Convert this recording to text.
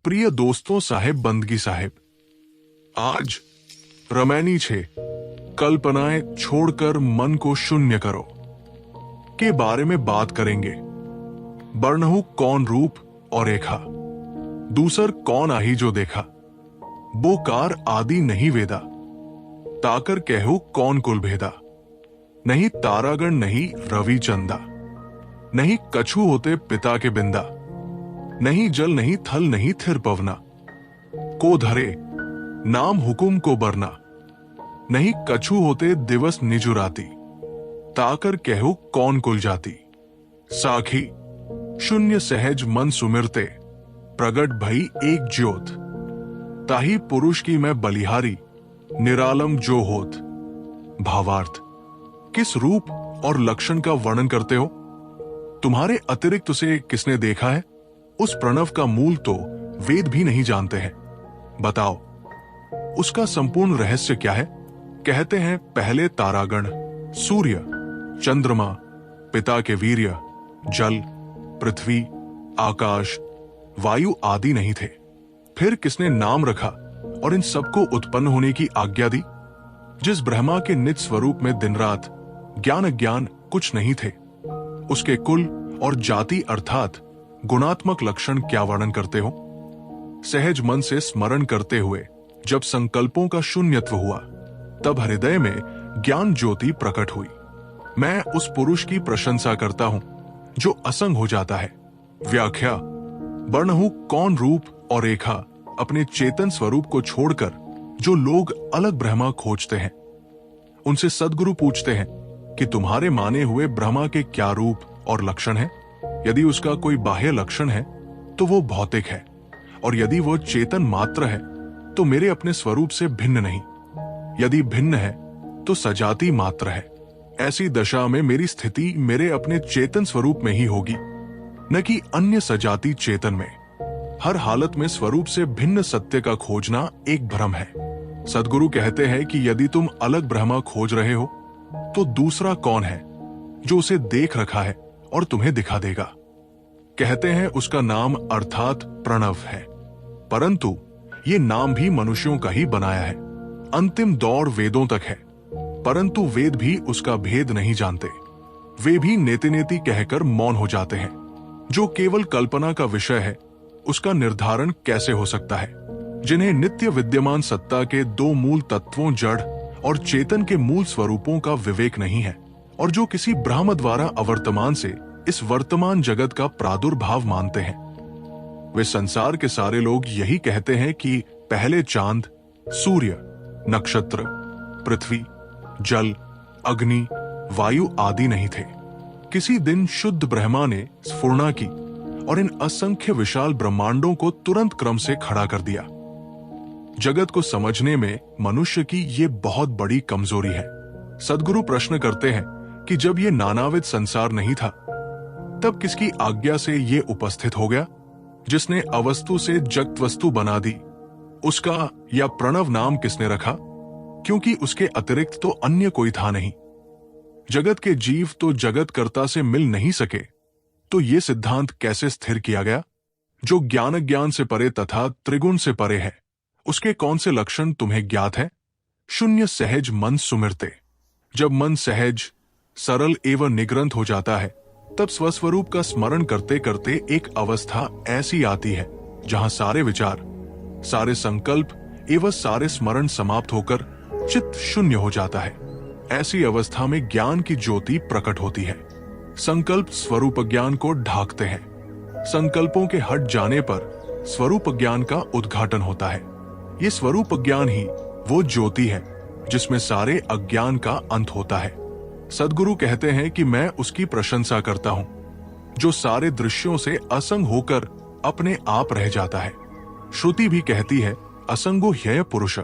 प्रिय दोस्तों साहेब बंदगी साहेब, आज रमैनी छे कल्पनाएं छोड़कर मन को शून्य करो के बारे में बात करेंगे। बरनहु कौन रूप और रेखा, दूसर कौन आही जो देखा, बोकार आदि नहीं वेदा, ताकर कहू कौन कुल भेदा, नहीं तारागण नहीं रवि चंदा, नहीं कछु होते पिता के बिंदा, नहीं जल नहीं थल नहीं थिर पवना, को धरे नाम हुकुम को बरना, नहीं कछु होते दिवस निजुराती, ताकर कहू कौन कुल जाती। साखी शून्य सहज मन सुमिरते, प्रगट भई एक ज्योत, ताही पुरुष की मैं बलिहारी, निरालम जो होत। भावार्थ, किस रूप और लक्षण का वर्णन करते हो? तुम्हारे अतिरिक्त उसे किसने देखा है? उस प्रणव का मूल तो वेद भी नहीं जानते हैं। बताओ, उसका संपूर्ण रहस्य क्या है? कहते हैं पहले तारागण, सूर्य, चंद्रमा, पिता के वीर्य, जल, पृथ्वी, आकाश, वायु आदि नहीं थे। फिर किसने नाम रखा और इन सबको उत्पन्न होने की आज्ञा दी? जिस ब्रह्मा के निज स्वरूप में दिन रात ज्ञान अज्ञान कुछ नहीं थे, उसके कुल और जाति अर्थात गुणात्मक लक्षण क्या वर्णन करते हो? सहज मन से स्मरण करते हुए जब संकल्पों का शून्यत्व हुआ, तब हृदय में ज्ञान ज्योति प्रकट हुई। मैं उस पुरुष की प्रशंसा करता हूं जो असंग हो जाता है। व्याख्या, बरनहु कौन रूप और रेखा अपने चेतन स्वरूप को छोड़कर जो लोग अलग ब्रह्मा खोजते हैं, उनसे सद्गुरु पूछते हैं कि तुम्हारे माने हुए ब्रह्मा के क्या रूप और लक्षण है? यदि उसका कोई बाह्य लक्षण है तो वो भौतिक है, और यदि वो चेतन मात्र है तो मेरे अपने स्वरूप से भिन्न नहीं। यदि भिन्न है तो सजाति मात्र है। ऐसी दशा में मेरी स्थिति मेरे अपने चेतन स्वरूप में ही होगी, न कि अन्य सजाति चेतन में। हर हालत में स्वरूप से भिन्न सत्य का खोजना एक भ्रम है। सद्गुरु कहते हैं कि यदि तुम अलग ब्रह्मा खोज रहे हो तो दूसरा कौन है जो उसे देख रखा है और तुम्हें दिखा देगा? कहते हैं उसका नाम अर्थात प्रणव है, परंतु ये नाम भी मनुष्यों का ही बनाया है। अंतिम दौड़ वेदों तक है, परंतु वेद भी उसका भेद नहीं जानते। वे भी नेति नेति कहकर मौन हो जाते हैं। जो केवल कल्पना का विषय है, उसका निर्धारण कैसे हो सकता है? जिन्हें नित्य विद्यमान सत्ता के दो मूल तत्वों जड़ और चेतन के मूल स्वरूपों का विवेक नहीं है, और जो किसी ब्रह्म द्वारा अवर्तमान से इस वर्तमान जगत का प्रादुर्भाव मानते हैं, वे संसार के सारे लोग यही कहते हैं कि पहले चांद, सूर्य, नक्षत्र, पृथ्वी, जल, अग्नि, वायु आदि नहीं थे। किसी दिन शुद्ध ब्रह्मा ने स्फुरना की और इन असंख्य विशाल ब्रह्मांडों को तुरंत क्रम से खड़ा कर दिया। जगत को समझने में मनुष्य की ये बहुत बड़ी कमजोरी है। सद्गुरु प्रश्न करते हैं कि जब ये नानाविध संसार नहीं था, तब किसकी आज्ञा से ये उपस्थित हो गया? जिसने अवस्तु से जगत वस्तु बना दी, उसका या प्रणव नाम किसने रखा? क्योंकि उसके अतिरिक्त तो अन्य कोई था नहीं। जगत के जीव तो जगत कर्ता से मिल नहीं सके, तो ये सिद्धांत कैसे स्थिर किया गया? जो ज्ञान ज्ञान से परे तथा त्रिगुण से परे है, उसके कौन से लक्षण तुम्हें ज्ञात है? शून्य सहज मन सुमिरते। जब मन सहज, सरल एवं निग्रंथ हो जाता है, तब स्वस्वरूप का स्मरण करते करते एक अवस्था ऐसी आती है जहां सारे विचार, सारे संकल्प एवं सारे स्मरण समाप्त होकर चित्त शून्य हो जाता है। ऐसी अवस्था में ज्ञान की ज्योति प्रकट होती है। संकल्प स्वरूप ज्ञान को ढाकते हैं। संकल्पों के हट जाने पर स्वरूप ज्ञान का उद्घाटन होता है। ये स्वरूप ज्ञान ही वो ज्योति है जिसमें सारे अज्ञान का अंत होता है। सद्गुरु कहते हैं कि मैं उसकी प्रशंसा करता हूं जो सारे दृश्यों से असंग होकर अपने आप रह जाता है। श्रुति भी कहती है असंगो ह्यय पुरुष।